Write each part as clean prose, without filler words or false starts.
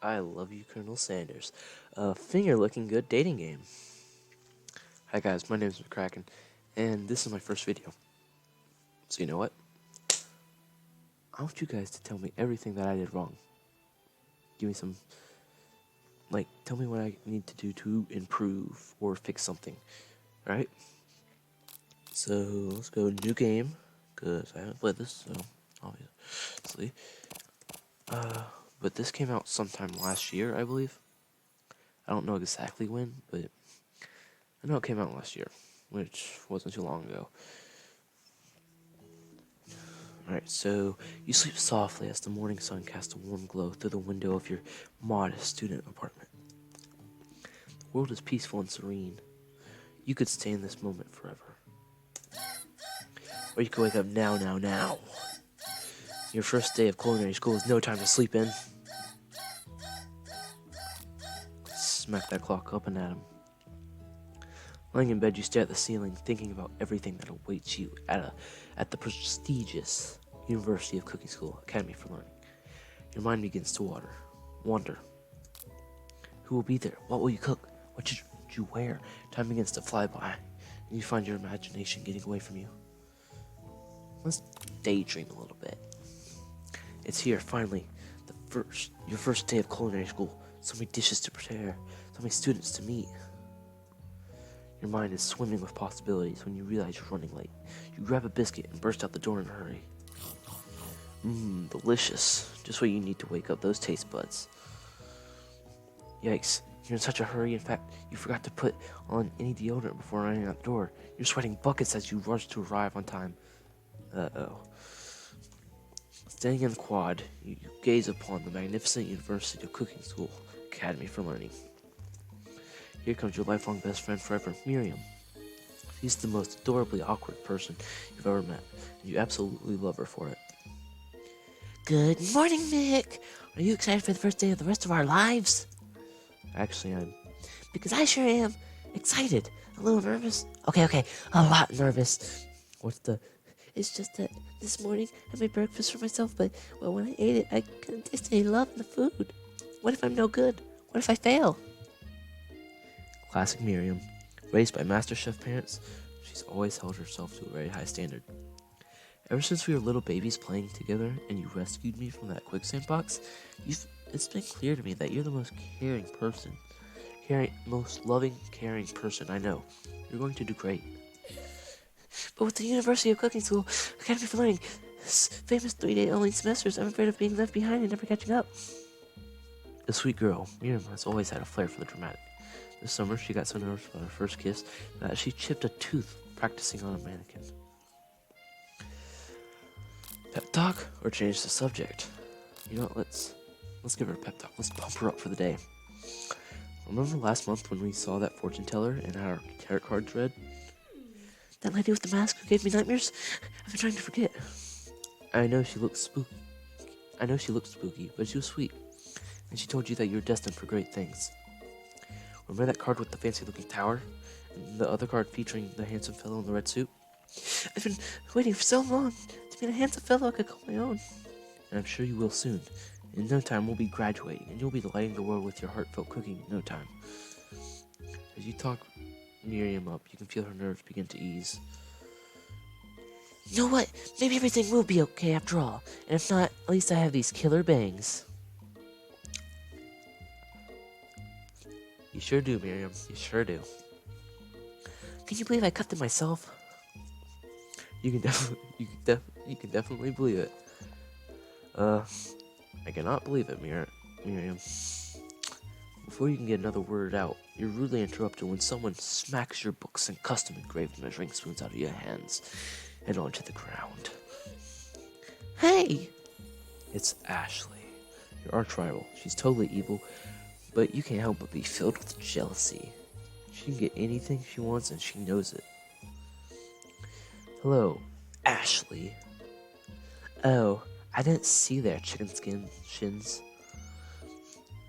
I Love You, Colonel Sanders, a finger looking good dating game. Hi guys, my name is McCracken, and this is my first video. So you know what? I want you guys to tell me everything that I did wrong. Give me some, tell me what I need to do to improve or fix something, right? So let's go new game, because I haven't played this, so obviously. But this came out sometime last year, I believe. I don't know exactly when, but I know it came out last year, which wasn't too long ago. Alright, so you sleep softly as the morning sun casts a warm glow through the window of your modest student apartment. The world is peaceful and serene. You could stay in this moment forever. Or you could wake up now. Your first day of culinary school is no time to sleep in. Smack that clock up and at him. Lying in bed, you stare at the ceiling, thinking about everything that awaits you at the prestigious University of Cooking School Academy for Learning. Your mind begins to wander. Who will be there? What will you cook? What should you wear? Time begins to fly by, and you find your imagination getting away from you. Let's daydream a little bit. It's here, finally, your first day of culinary school. So many dishes to prepare, so many students to meet. Your mind is swimming with possibilities when you realize you're running late. You grab a biscuit and burst out the door in a hurry. Delicious. Just what you need to wake up those taste buds. Yikes, you're in such a hurry. In fact, you forgot to put on any deodorant before running out the door. You're sweating buckets as you rush to arrive on time. Uh-oh. Staying in the quad, you gaze upon the magnificent University of Cooking School Academy for Learning. Here comes your lifelong best friend forever, Miriam. She's the most adorably awkward person you've ever met, and you absolutely love her for it. Good morning, Mick! Are you excited for the first day of the rest of our lives? Actually, I'm. Because I sure am. Excited. A little nervous. Okay, a lot nervous. What's the... It's just that this morning I made breakfast for myself, but when I ate it, I couldn't taste any love in the food. What if I'm no good? What if I fail? Classic Miriam. Raised by MasterChef parents, she's always held herself to a very high standard. Ever since we were little babies playing together and you rescued me from that quicksand box, it's been clear to me that you're the most most loving, caring person I know. You're going to do great. But with the University of Cooking School Academy for Learning, famous 3-day only semesters, I'm afraid of being left behind and never catching up. The sweet girl, Miriam, has always had a flair for the dramatic. This summer, she got so nervous about her first kiss that she chipped a tooth practicing on a mannequin. Pep talk or change the subject? You know what, let's give her a pep talk. Let's pump her up for the day. Remember last month when we saw that fortune teller and had our tarot cards read? That lady with the mask who gave me nightmares? I've been trying to forget. I know she looked spooky, but she was sweet. And she told you that you're destined for great things. Remember that card with the fancy-looking tower? And the other card featuring the handsome fellow in the red suit? I've been waiting for so long to meet a handsome fellow I could call my own. And I'm sure you will soon. In no time, we'll be graduating, and you'll be delighting the world with your heartfelt cooking in no time. As you talk Miriam up, you can feel her nerves begin to ease. You know what? Maybe everything will be okay after all. And if not, at least I have these killer bangs. You sure do, Miriam. You sure do. Can you believe I cut them myself? You can definitely believe it. I cannot believe it, Miriam. Before you can get another word out, you're rudely interrupted when someone smacks your books and custom-engraved measuring spoons out of your hands and onto the ground. Hey! It's Ashley, your arch-rival. She's totally evil, but you can't help but be filled with jealousy. She can get anything she wants, and she knows it. Hello, Ashley. Oh, I didn't see their chicken skin shins.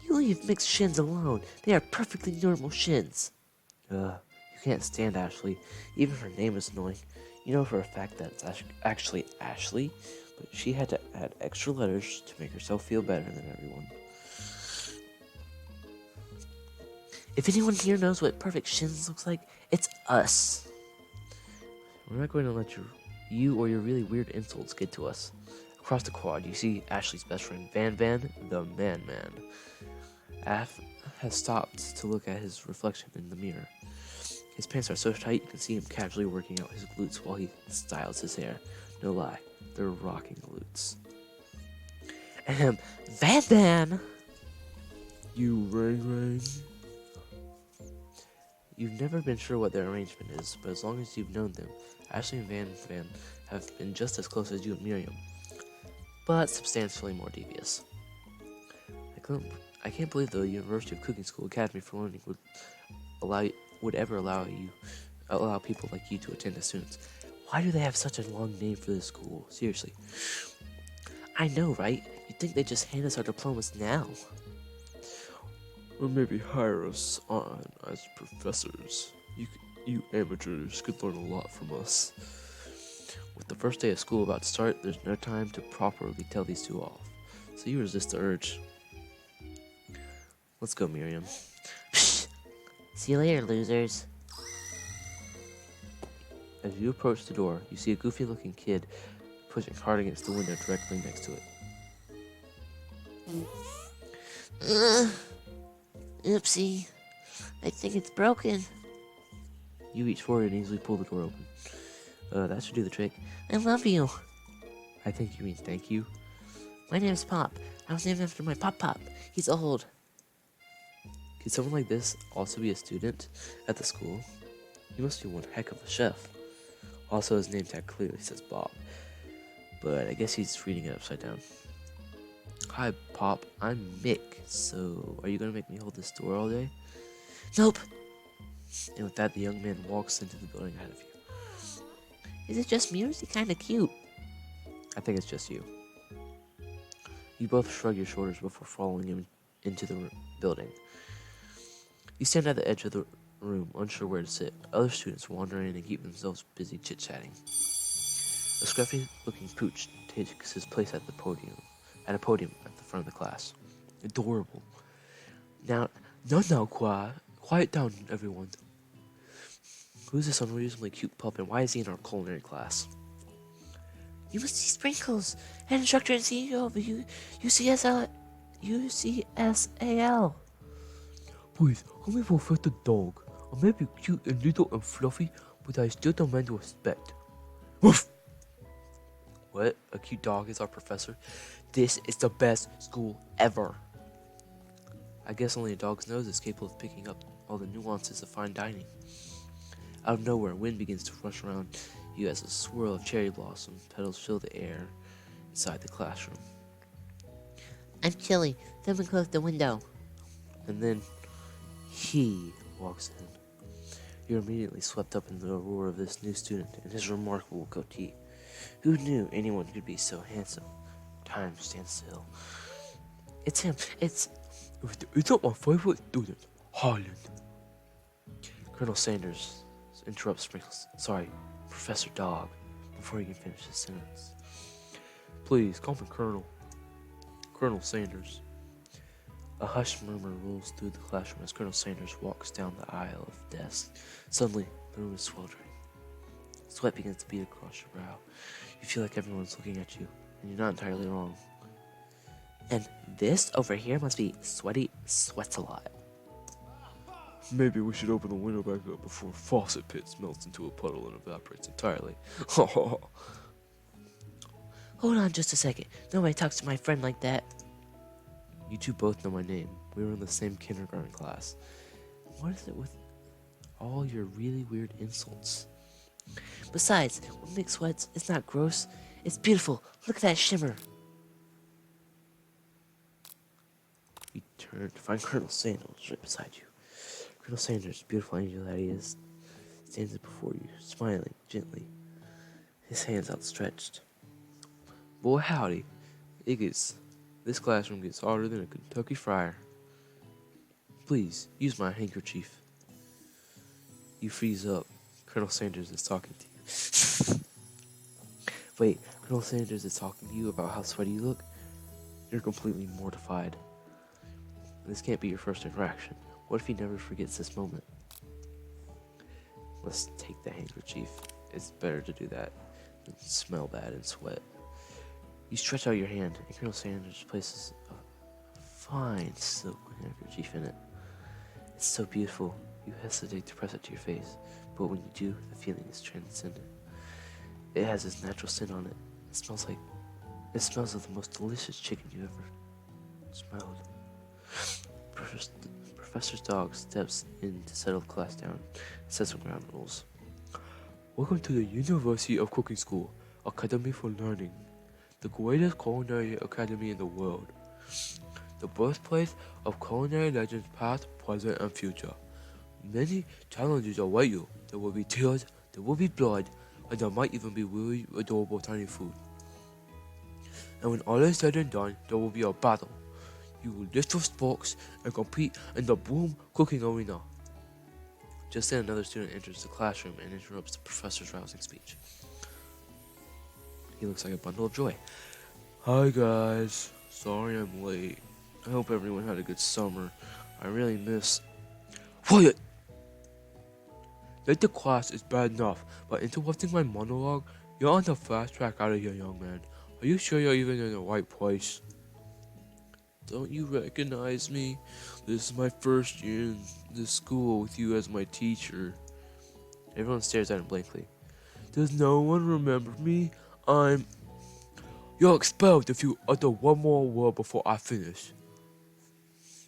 You leave mixed shins alone. They are perfectly normal shins. You can't stand Ashley. Even her name is annoying. You know for a fact that it's actually Ashley, but she had to add extra letters to make herself feel better than everyone. If anyone here knows what perfect shins looks like, it's us. We're not going to let you or your really weird insults get to us. Across the quad, you see Ashley's best friend, Van Van, the Man-Man. Af has stopped to look at his reflection in the mirror. His pants are so tight you can see him casually working out his glutes while he styles his hair. No lie, they're rocking glutes. Ahem, Van Van! You ring. You've never been sure what their arrangement is, but as long as you've known them, Ashley and Van have been just as close as you and Miriam, but substantially more devious. I can't believe the University of Cooking School Academy for Learning would ever allow people like you to attend as students. Why do they have such a long name for this school? Seriously. I know, right? You'd think they'd just hand us our diplomas now. Or maybe hire us on as professors. You amateurs could learn a lot from us. With the first day of school about to start, there's no time to properly tell these two off. So you resist the urge. Let's go, Miriam. See you later, losers. As you approach the door, you see a goofy-looking kid pushing hard against the window directly next to it. Oopsie. I think it's broken. You reach forward and easily pull the door open. That should do the trick. I love you. I think you mean thank you. My name's Pop. I was named after my Pop. He's old. Could someone like this also be a student at the school? He must be one heck of a chef. Also, his name tag clearly says Bob, but I guess he's reading it upside down. Hi, Pop. I'm Mick. So, are you gonna make me hold this door all day? Nope. And with that, the young man walks into the building ahead of you. Is it just me or is he kinda cute? I think it's just you. You both shrug your shoulders before following him into the building. You stand at the edge of the room, unsure where to sit. Other students wander in and keep themselves busy chit-chatting. A scruffy-looking pooch takes his place at a podium at the front of the class. Adorable. Now, quiet down, everyone. Who's this unreasonably cute pup, and why is he in our culinary class? You must see Sprinkles, head instructor and CEO of UCSL. Please, I'm here for the dog. I may be cute and little and fluffy, but I still demand respect. Woof! What? A cute dog is our professor? This is the best school ever. I guess only a dog's nose is capable of picking up all the nuances of fine dining. Out of nowhere, wind begins to rush around you as a swirl of cherry blossom petals fill the air inside the classroom. I'm chilly. Someone close the window. And then he walks in. You're immediately swept up in the roar of this new student and his remarkable goatee. Who knew anyone could be so handsome? Time stands still. It's him. It's not my favorite student, Harlan. Colonel Sanders interrupts Sprinkles. Sorry, Professor Dog, before he can finish his sentence. Please, call me Colonel. Colonel Sanders. A hushed murmur rolls through the classroom as Colonel Sanders walks down the aisle of desks. Suddenly, the room is sweltering. Sweat begins to bead across your brow. You feel like everyone's looking at you, and you're not entirely wrong. And this over here must be Sweaty Sweats a lot. Maybe we should open the window back up before faucet pits melts into a puddle and evaporates entirely. Hold on just a second. Nobody talks to my friend like that. You two both know my name. We were in the same kindergarten class. What is it with all your really weird insults? Besides, when Mick sweats, it's not gross. It's beautiful. Look at that shimmer. You turn to find Colonel Sanders right beside you. Colonel Sanders, beautiful angel that he is, stands before you, smiling gently, his hands outstretched. Boy, howdy. This classroom gets hotter than a Kentucky fryer. Please, use my handkerchief. You freeze up. Colonel Sanders is talking to you. Wait, Colonel Sanders is talking to you about how sweaty you look? You're completely mortified. This can't be your first interaction. What if he never forgets this moment? Let's take the handkerchief. It's better to do that than smell bad and sweat. You stretch out your hand, and Colonel Sanders places a fine silk handkerchief in it. It's so beautiful, you hesitate to press it to your face, but when you do, the feeling is transcendent. It has its natural scent on it. It smells of the most delicious chicken you ever smelled. Professor's dog steps in to settle the class down and set some ground rules. Welcome to the University of Cooking School, Academy for Learning, the greatest culinary academy in the world. The birthplace of culinary legends past, present, and future. Many challenges await you. There will be tears, there will be blood, and there might even be really adorable tiny food. And when all is said and done, there will be a battle. You will lift your forks and compete in the boom cooking arena. Just then, another student enters the classroom and interrupts the professor's rousing speech. He looks like a bundle of joy. Hi guys, sorry I'm late. I hope everyone had a good summer. I really miss... Quiet! Late to class is bad enough, but interrupting my monologue, you're on the fast track out of here, young man. Are you sure you're even in the right place? Don't you recognize me? This is my first year in this school with you as my teacher. Everyone stares at him blankly. Does no one remember me? You're expelled if you utter one more word before I finish.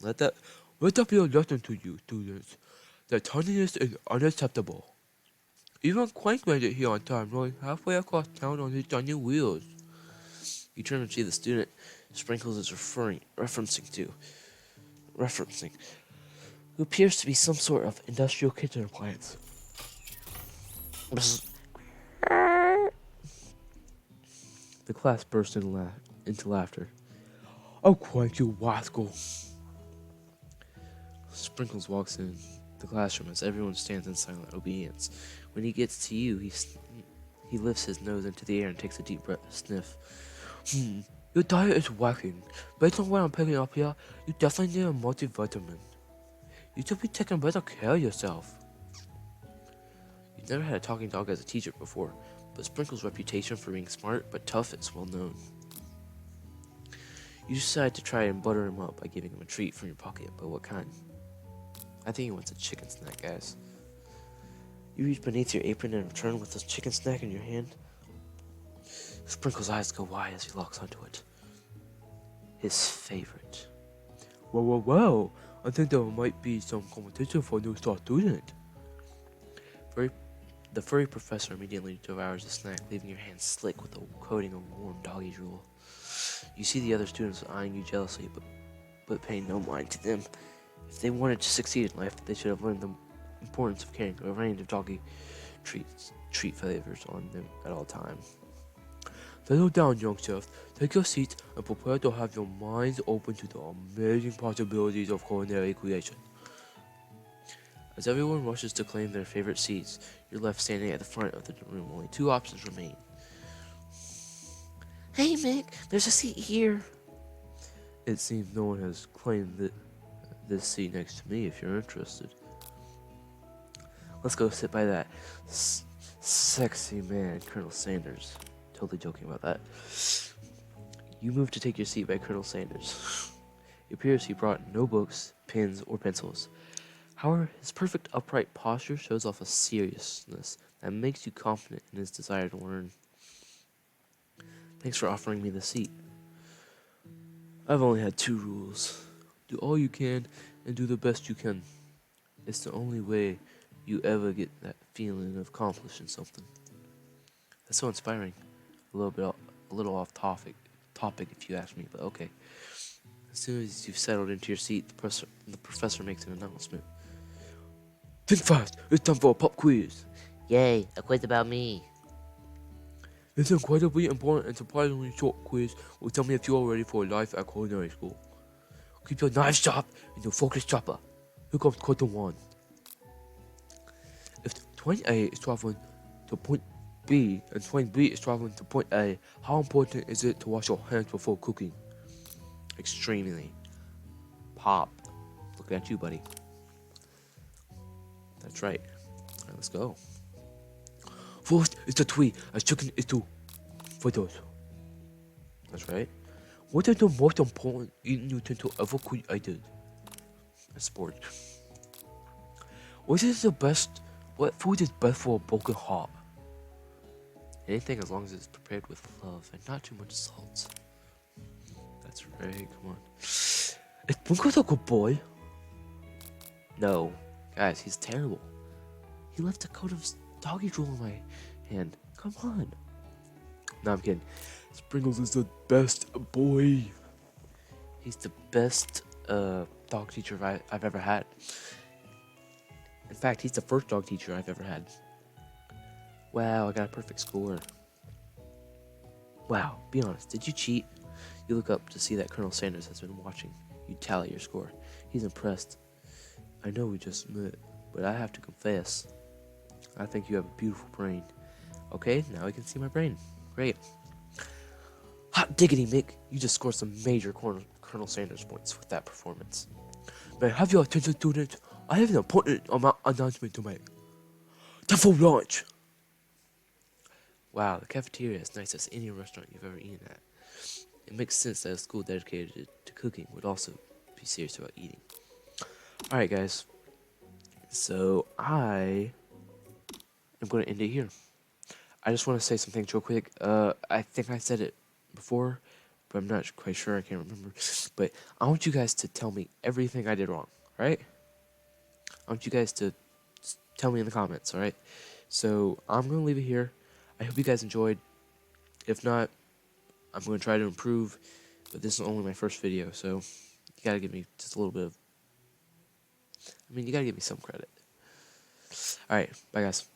Let that... Let that be a lesson to you, students, that tardiness is unacceptable. Even Clank made it here on time, rolling halfway across town on his tiny wheels. You turn and see the student Sprinkles is referencing, who appears to be some sort of industrial kitchen appliance. The class burst into laughter. Oh, Clank, you rascal. Sprinkles walks in the classroom as everyone stands in silent obedience. When he gets to you, he lifts his nose into the air and takes a deep sniff. Your diet is whacking. Based on what I'm picking up here, you definitely need a multivitamin. You should be taking better care of yourself. You've never had a talking dog as a teacher before, but Sprinkles' reputation for being smart but tough is well known. You decide to try and butter him up by giving him a treat from your pocket, but what kind? I think he wants a chicken snack, guys. You reach beneath your apron and return with the chicken snack in your hand. Sprinkles' eyes go wide as he locks onto it. His favorite. Well, I think there might be some competition for a new star student. The furry professor immediately devours the snack, leaving your hands slick with a coating of warm doggy drool. You see the other students eyeing you jealously, but paying no mind to them. If they wanted to succeed in life, they should have learned the importance of carrying a range of doggy treat flavors on them at all times. Settle down, youngsters. Take your seats and prepare to have your minds open to the amazing possibilities of culinary creation. As everyone rushes to claim their favorite seats, you're left standing at the front of the room. Only two options remain. Hey, Mick, there's a seat here. It seems no one has claimed this seat next to me if you're interested. Let's go sit by that sexy man, Colonel Sanders. Totally joking about that. You move to take your seat by Colonel Sanders. It appears he brought no books, pens, or pencils. However, his perfect upright posture shows off a seriousness that makes you confident in his desire to learn. Thanks for offering me the seat. I've only had 2 rules. Do all you can and do the best you can. It's the only way you ever get that feeling of accomplishing something. That's so inspiring. A little off topic if you ask me, but okay. As soon as you've settled into your seat, the professor makes an announcement. Think fast, it's time for a pop quiz. Yay, a quiz about me. This incredibly important and surprisingly short quiz will tell me if you are ready for life at culinary school. Keep your knives sharp and your focus sharper. Here comes question 1. If train A is traveling to point B and train B is traveling to point A, how important is it to wash your hands before cooking? Extremely. Pop. Looking at you, buddy. That's right. Alright, let's go. First is the tree, a chicken is two photos. That's right. What is the most important eating utensil ever created? A sport. What food is best for a broken heart? Anything as long as it's prepared with love and not too much salt. That's right. Come on. Is Sprinkles a good boy? No. Guys, he's terrible. He left a coat of doggy drool in my hand. Come on. No, I'm kidding. Sprinkles is the best boy. He's the best dog teacher I've ever had. In fact, he's the first dog teacher I've ever had. Wow, I got a perfect score. Wow, be honest, did you cheat? You look up to see that Colonel Sanders has been watching. You tally your score. He's impressed. I know we just met, but I have to confess. I think you have a beautiful brain. Okay, now I can see my brain. Great. Hot diggity, Mick. You just scored some major Colonel Sanders points with that performance. May I have your attention, students? I have an important announcement to make. Time for lunch. Wow, the cafeteria is nice as any restaurant you've ever eaten at. It makes sense that a school dedicated to cooking would also be serious about eating. Alright, guys. So, I am going to end it here. I just want to say some things real quick. I think I said it before, but I'm not quite sure. I can't remember. But I want you guys to tell me everything I did wrong, right? I want you guys to tell me in the comments, alright? So, I'm going to leave it here. I hope you guys enjoyed. If not, I'm going to try to improve. But this is only my first video, so you got to give me just a little bit of... you got to give me some credit. Alright, bye guys.